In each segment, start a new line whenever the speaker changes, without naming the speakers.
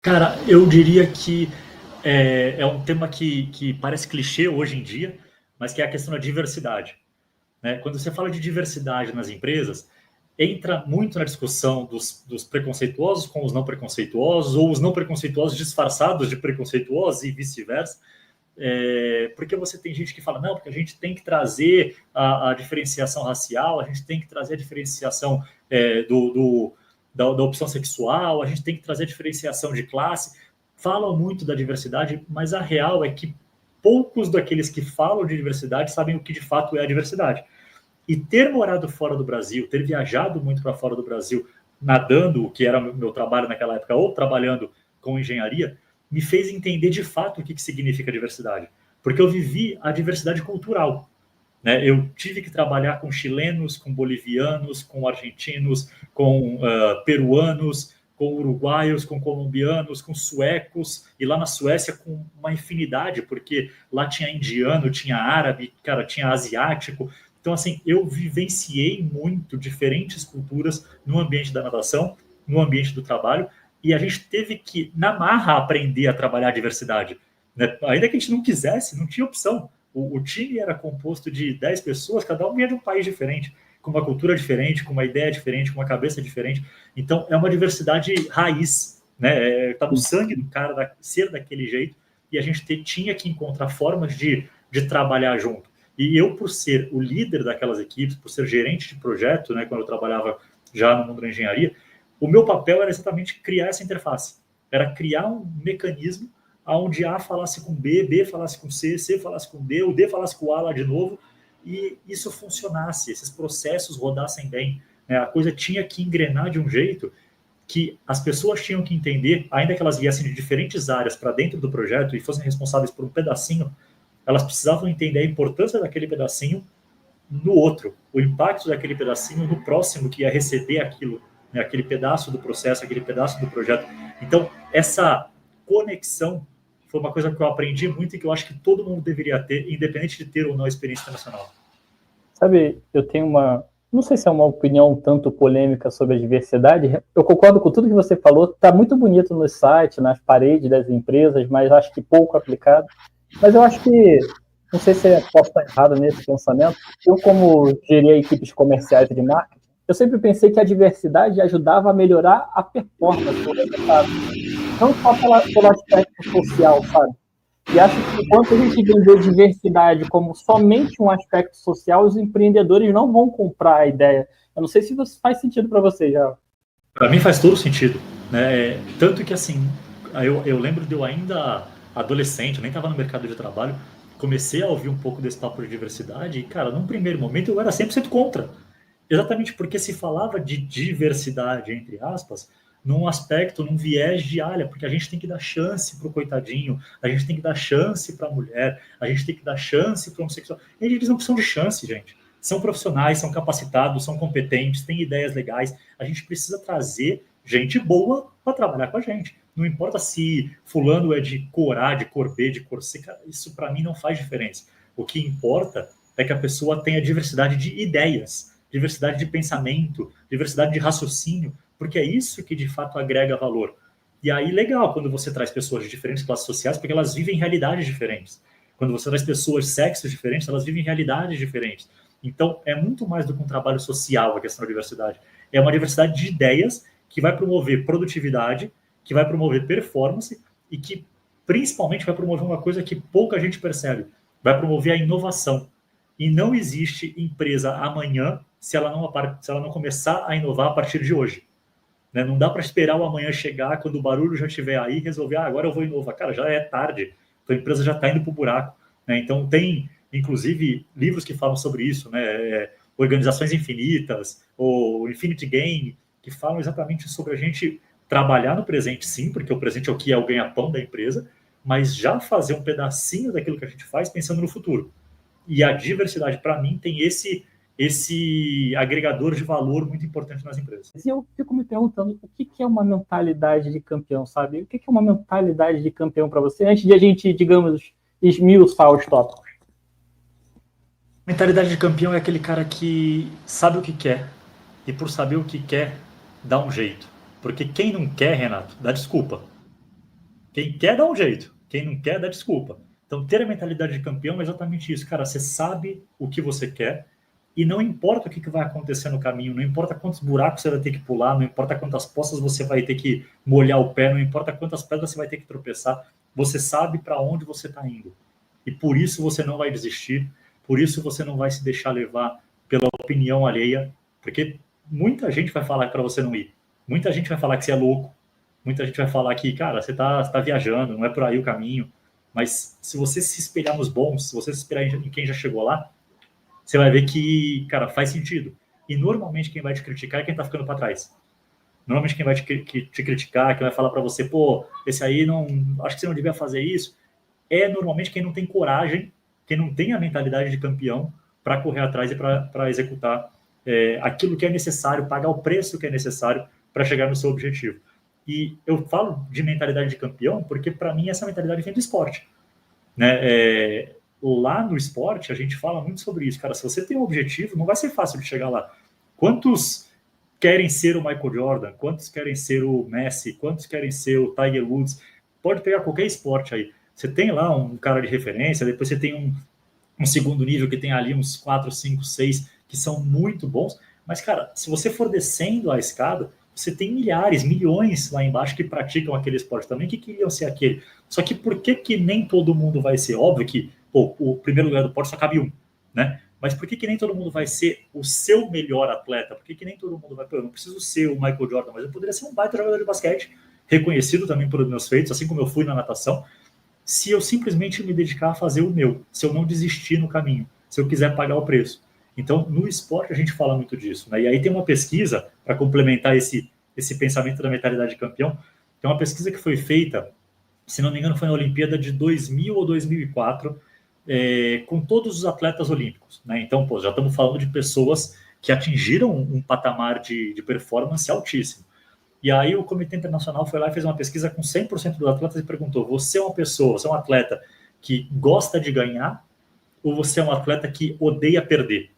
Cara, eu diria que é um tema que parece clichê hoje em dia, mas que é a questão da diversidade, né? Quando você fala de diversidade nas empresas, entra muito na discussão dos preconceituosos com os não preconceituosos, ou os não preconceituosos disfarçados de preconceituosos e vice-versa. Porque você tem gente que fala, não, porque a gente tem que trazer a diferenciação racial, a gente tem que trazer a diferenciação da opção sexual, a gente tem que trazer a diferenciação de classe. Falam muito da diversidade, mas a real é que poucos daqueles que falam de diversidade sabem o que de fato é a diversidade. E ter morado fora do Brasil, ter viajado muito para fora do Brasil, nadando, o que era meu trabalho naquela época, ou trabalhando com engenharia, me fez entender de fato o que significa diversidade. Porque eu vivi a diversidade cultural. Né? Eu tive que trabalhar com chilenos, com bolivianos, com argentinos, com peruanos, com uruguaios, com colombianos, com suecos, e lá na Suécia com uma infinidade, porque lá tinha indiano, tinha árabe, cara, tinha asiático. Então, assim, eu vivenciei muito diferentes culturas no ambiente da natação, no ambiente do trabalho, e a gente teve que, na marra, aprender a trabalhar a diversidade. Né? Ainda que a gente não quisesse, não tinha opção. O time era composto de 10 pessoas, cada um vinha de um país diferente, com uma cultura diferente, com uma ideia diferente, com uma cabeça diferente. Então, é uma diversidade raiz, né? Está no sangue do cara ser daquele jeito, e a gente tinha que encontrar formas de trabalhar junto. E eu, por ser o líder daquelas equipes, por ser gerente de projeto, né, quando eu trabalhava já no mundo da engenharia, o meu papel era exatamente criar essa interface. Era criar um mecanismo onde A falasse com B, B falasse com C, C falasse com D, o D falasse com o A lá de novo, e isso funcionasse, esses processos rodassem bem. Né? A coisa tinha que engrenar de um jeito que as pessoas tinham que entender, ainda que elas viessem de diferentes áreas para dentro do projeto e fossem responsáveis por um pedacinho, elas precisavam entender a importância daquele pedacinho no outro, o impacto daquele pedacinho no próximo que ia receber aquilo, né, aquele pedaço do processo, aquele pedaço do projeto. Então, essa conexão foi uma coisa que eu aprendi muito e que eu acho que todo mundo deveria ter, independente de ter ou não experiência internacional.
Sabe, eu tenho não sei se é uma opinião tanto polêmica sobre a diversidade, eu concordo com tudo que você falou, está muito bonito no site, nas paredes das empresas, mas acho que pouco aplicado. Mas eu acho que, não sei se posso estar errado nesse pensamento, eu como geria equipes comerciais de marketing, eu sempre pensei que a diversidade ajudava a melhorar a performance do resultado, não só pelo aspecto social, sabe? E acho que enquanto a gente vender diversidade como somente um aspecto social, os empreendedores não vão comprar a ideia. Eu não sei se isso faz sentido para você já.
Para mim faz todo sentido. Né? Tanto que, assim, eu lembro de eu ainda adolescente, eu nem estava no mercado de trabalho, comecei a ouvir um pouco desse papo de diversidade e, cara, num primeiro momento eu era 100% contra. Exatamente porque se falava de diversidade, entre aspas, num aspecto, num viés de, olha, porque a gente tem que dar chance pro coitadinho, a gente tem que dar chance para a mulher, a gente tem que dar chance para o homossexual. E eles não precisam de chance, gente. São profissionais, são capacitados, são competentes, têm ideias legais. A gente precisa trazer gente boa para trabalhar com a gente. Não importa se fulano é de cor A, de cor B, de cor C, isso para mim não faz diferença. O que importa é que a pessoa tenha diversidade de ideias, diversidade de pensamento, diversidade de raciocínio, porque é isso que de fato agrega valor. E aí, legal quando você traz pessoas de diferentes classes sociais, porque elas vivem realidades diferentes. Quando você traz pessoas de sexos diferentes, elas vivem realidades diferentes. Então, é muito mais do que um trabalho social a questão da diversidade. É uma diversidade de ideias que vai promover produtividade, que vai promover performance e que, principalmente, vai promover uma coisa que pouca gente percebe. Vai promover a inovação. E não existe empresa amanhã se ela não começar a inovar a partir de hoje. Né? Não dá para esperar o amanhã chegar, quando o barulho já estiver aí, e resolver, agora eu vou inovar. Cara, já é tarde, a empresa já está indo para o buraco. Né? Então, tem, inclusive, livros que falam sobre isso, né? Organizações Infinitas, ou Infinity Game, que falam exatamente sobre a gente trabalhar no presente, sim, porque o presente é o que é o ganha-pão da empresa, mas já fazer um pedacinho daquilo que a gente faz pensando no futuro. E a diversidade, para mim, tem esse agregador de valor muito importante nas empresas.
E eu fico me perguntando o que é uma mentalidade de campeão, sabe? O que é uma mentalidade de campeão para você, antes de a gente, digamos, esmiuçar os tópicos?
Mentalidade de campeão é aquele cara que sabe o que quer e por saber o que quer, dá um jeito. Porque quem não quer, Renato, dá desculpa. Quem quer dá um jeito, quem não quer dá desculpa. Então, ter a mentalidade de campeão é exatamente isso, cara. Você sabe o que você quer e não importa o que vai acontecer no caminho, não importa quantos buracos você vai ter que pular, não importa quantas poças você vai ter que molhar o pé, não importa quantas pedras você vai ter que tropeçar, você sabe para onde você está indo. E por isso você não vai desistir, por isso você não vai se deixar levar pela opinião alheia, porque muita gente vai falar para você não ir, muita gente vai falar que você é louco, muita gente vai falar que, cara, você tá viajando, não é por aí o caminho. Mas se você se espelhar nos bons, se você se espelhar em quem já chegou lá, você vai ver que, cara, faz sentido. E normalmente quem vai te criticar é quem tá ficando para trás. Normalmente quem vai te criticar, quem vai falar para você, pô, esse aí não, acho que você não devia fazer isso, é normalmente quem não tem coragem, quem não tem a mentalidade de campeão para correr atrás e para executar aquilo que é necessário, pagar o preço que é necessário para chegar no seu objetivo. E eu falo de mentalidade de campeão porque, para mim, essa mentalidade vem do esporte. Né? Lá no esporte, a gente fala muito sobre isso. Cara, se você tem um objetivo, não vai ser fácil de chegar lá. Quantos querem ser o Michael Jordan? Quantos querem ser o Messi? Quantos querem ser o Tiger Woods? Pode pegar qualquer esporte aí. Você tem lá um cara de referência, depois você tem um segundo nível que tem ali uns 4, 5, 6 que são muito bons. Mas, cara, se você for descendo a escada, você tem milhares, milhões lá embaixo que praticam aquele esporte também, que queriam ser aquele. Só que por que nem todo mundo vai ser? Óbvio que o primeiro lugar do pódio só cabe um, né? Mas por que nem todo mundo vai ser o seu melhor atleta? Por que nem todo mundo vai... Pô, eu não preciso ser o Michael Jordan, mas eu poderia ser um baita jogador de basquete, reconhecido também pelos meus feitos, assim como eu fui na natação, se eu simplesmente me dedicar a fazer o meu, se eu não desistir no caminho, se eu quiser pagar o preço. Então, no esporte, a gente fala muito disso. Né? E aí tem uma pesquisa, para complementar esse pensamento da mentalidade de campeão, tem uma pesquisa que foi feita, se não me engano, foi na Olimpíada de 2000 ou 2004, com todos os atletas olímpicos. Né? Então, já estamos falando de pessoas que atingiram um patamar de performance altíssimo. E aí o Comitê Internacional foi lá e fez uma pesquisa com 100% dos atletas e perguntou: você é uma pessoa, você é um atleta que gosta de ganhar ou você é um atleta que odeia perder?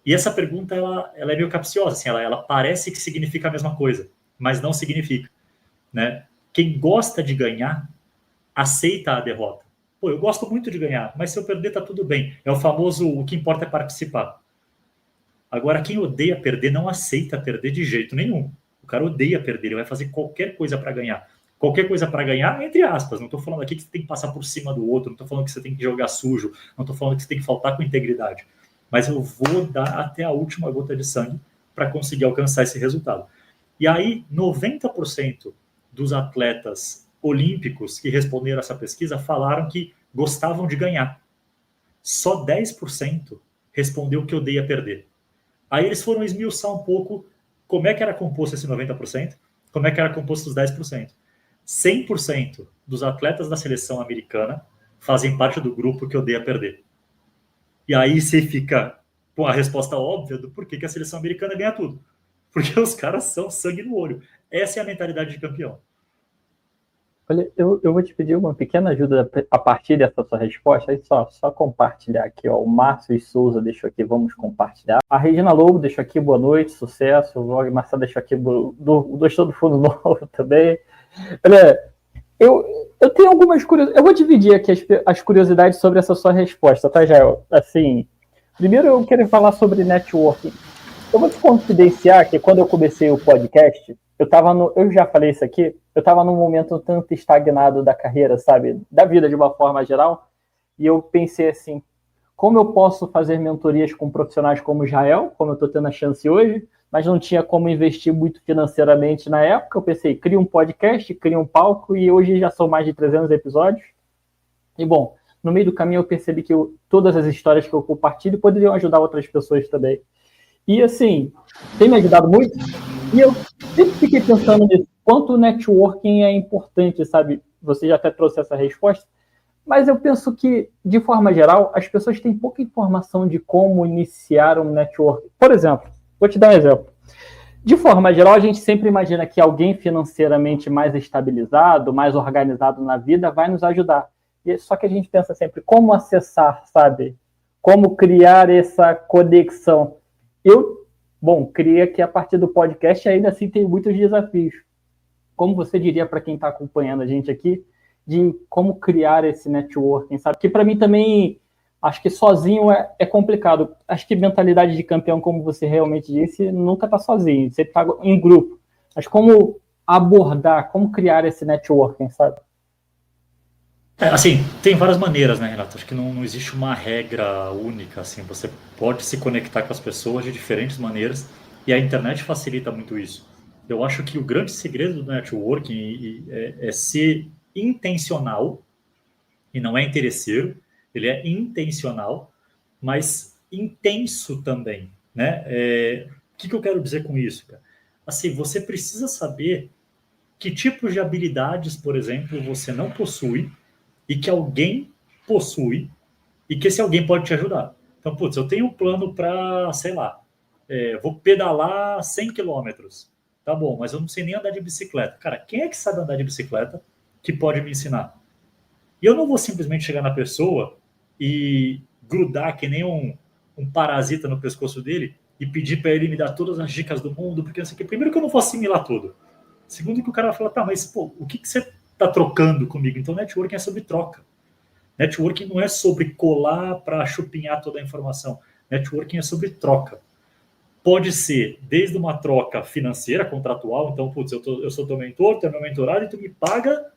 E essa pergunta, ela é meio capciosa, assim, ela parece que significa a mesma coisa, mas não significa. Né? Quem gosta de ganhar, aceita a derrota. Pô, eu gosto muito de ganhar, mas se eu perder, tá tudo bem. É o famoso, o que importa é participar. Agora, quem odeia perder, não aceita perder de jeito nenhum. O cara odeia perder, ele vai fazer qualquer coisa para ganhar. Qualquer coisa para ganhar, entre aspas. Não estou falando aqui que você tem que passar por cima do outro, não estou falando que você tem que jogar sujo, não estou falando que você tem que faltar com integridade. Mas eu vou dar até a última gota de sangue para conseguir alcançar esse resultado. E aí, 90% dos atletas olímpicos que responderam essa pesquisa falaram que gostavam de ganhar. Só 10% respondeu que odeia perder. Aí eles foram esmiuçar um pouco como é que era composto esse 90%, como é que era composto os 10%. 100% dos atletas da seleção americana fazem parte do grupo que odeia perder. E aí você fica com a resposta óbvia do porquê que a seleção americana ganha tudo. Porque os caras são sangue no olho. Essa é a mentalidade de campeão.
Olha, eu vou te pedir uma pequena ajuda a partir dessa sua resposta. Aí só compartilhar aqui, ó. O Márcio Souza deixou aqui, vamos compartilhar. A Regina Lobo deixou aqui, boa noite, sucesso. O Vlog Marcelo deixou aqui, gostou do fundo novo também. Olha, eu tenho algumas curiosidades. Eu vou dividir aqui as curiosidades sobre essa sua resposta, tá, Jael? Assim, primeiro eu quero falar sobre networking. Eu vou te confidenciar que quando eu comecei o podcast, eu já falei isso aqui, eu estava num momento tanto estagnado da carreira, sabe, da vida de uma forma geral, e eu pensei assim, como eu posso fazer mentorias com profissionais como Israel, como eu estou tendo a chance hoje, mas não tinha como investir muito financeiramente na época, eu pensei, cria um podcast, cria um palco, e hoje já são mais de 300 episódios, e bom, no meio do caminho eu percebi que todas as histórias que eu compartilho poderiam ajudar outras pessoas também. E assim, tem me ajudado muito, e eu sempre fiquei pensando nisso, quanto o networking é importante, sabe? Você já até trouxe essa resposta, mas eu penso que, de forma geral, as pessoas têm pouca informação de como iniciar um networking. Por exemplo, vou te dar um exemplo. De forma geral, a gente sempre imagina que alguém financeiramente mais estabilizado, mais organizado na vida vai nos ajudar. Só que a gente pensa sempre, como acessar, sabe? Como criar essa conexão. Eu, criei aqui a partir do podcast, ainda assim tem muitos desafios. como você diria para quem está acompanhando a gente aqui, de como criar esse networking, sabe? Que para mim também, acho que sozinho é complicado. Acho que mentalidade de campeão, como você realmente disse, nunca está sozinho, você está em grupo. Mas como abordar, como criar esse networking, sabe?
Assim, tem várias maneiras, né, Renato? Acho que não existe uma regra única, assim, você pode se conectar com as pessoas de diferentes maneiras e a internet facilita muito isso. Eu acho que o grande segredo do networking é ser intencional, e não é interesseiro, ele é intencional, mas intenso também, né? O que eu quero dizer com isso, cara? Assim, você precisa saber que tipos de habilidades, por exemplo, você não possui e que alguém possui e que esse alguém pode te ajudar. Então, putz, eu tenho um plano para, sei lá, vou pedalar 100 quilômetros. Tá bom, mas eu não sei nem andar de bicicleta. Cara, quem é que sabe andar de bicicleta que pode me ensinar? E eu não vou simplesmente chegar na pessoa e grudar que nem um parasita no pescoço dele e pedir para ele me dar todas as dicas do mundo, porque não sei o que. Primeiro que eu não vou assimilar tudo. Segundo que o cara vai falar, tá, mas pô, o que você está trocando comigo? Então, networking é sobre troca. Networking não é sobre colar para chupinhar toda a informação. Networking é sobre troca. Pode ser desde uma troca financeira, contratual, então, putz, eu sou teu mentor, tu é meu mentorado e tu me paga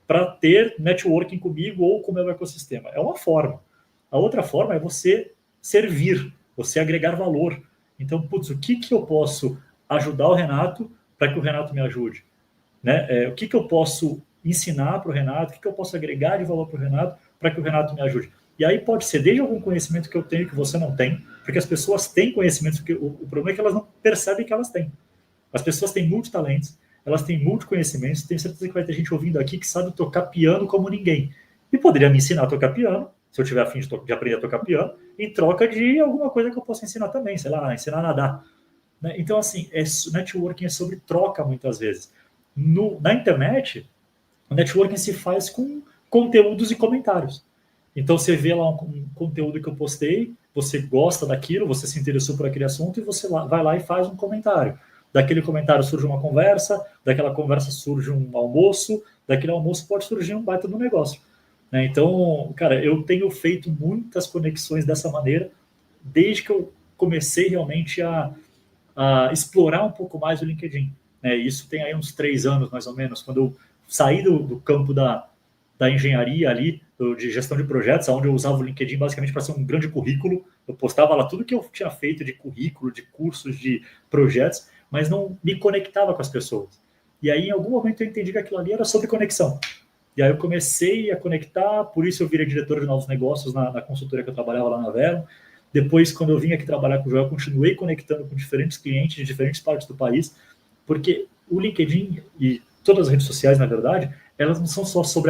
para ter networking comigo ou com o meu ecossistema. É uma forma. A outra forma é você servir, você agregar valor. Então, putz, o que eu posso ajudar o Renato para que o Renato me ajude? Né? O que eu posso ensinar para o Renato, o que eu posso agregar de valor para o Renato para que o Renato me ajude? E aí pode ser desde algum conhecimento que eu tenho que você não tem, porque as pessoas têm conhecimentos, que o problema é que elas não percebem que elas têm. As pessoas têm multitalentos, elas têm multiconhecimentos, tenho certeza que vai ter gente ouvindo aqui que sabe tocar piano como ninguém. E poderia me ensinar a tocar piano, se eu tiver a fim de aprender a tocar piano, em troca de alguma coisa que eu possa ensinar também, sei lá, ensinar a nadar. Né? Então, assim, networking é sobre troca muitas vezes. Na internet, o networking se faz com conteúdos e comentários. Então, você vê lá um conteúdo que eu postei, você gosta daquilo, você se interessou por aquele assunto e você vai lá e faz um comentário. Daquele comentário surge uma conversa, daquela conversa surge um almoço, daquele almoço pode surgir um baita do negócio. Né? Então, cara, eu tenho feito muitas conexões dessa maneira desde que eu comecei realmente a explorar um pouco mais o LinkedIn. Né? Isso tem aí uns 3 anos, mais ou menos, quando eu saí do campo da engenharia ali, de gestão de projetos, onde eu usava o LinkedIn basicamente para ser um grande currículo. Eu postava lá tudo que eu tinha feito de currículo, de cursos, de projetos, mas não me conectava com as pessoas. E aí, em algum momento, eu entendi que aquilo ali era sobre conexão. E aí eu comecei a conectar, por isso eu virei diretor de novos negócios na consultoria que eu trabalhava lá na Vero. Depois, quando eu vim aqui trabalhar com o Joel, continuei conectando com diferentes clientes de diferentes partes do país, porque o LinkedIn e todas as redes sociais, na verdade, elas não são só sobre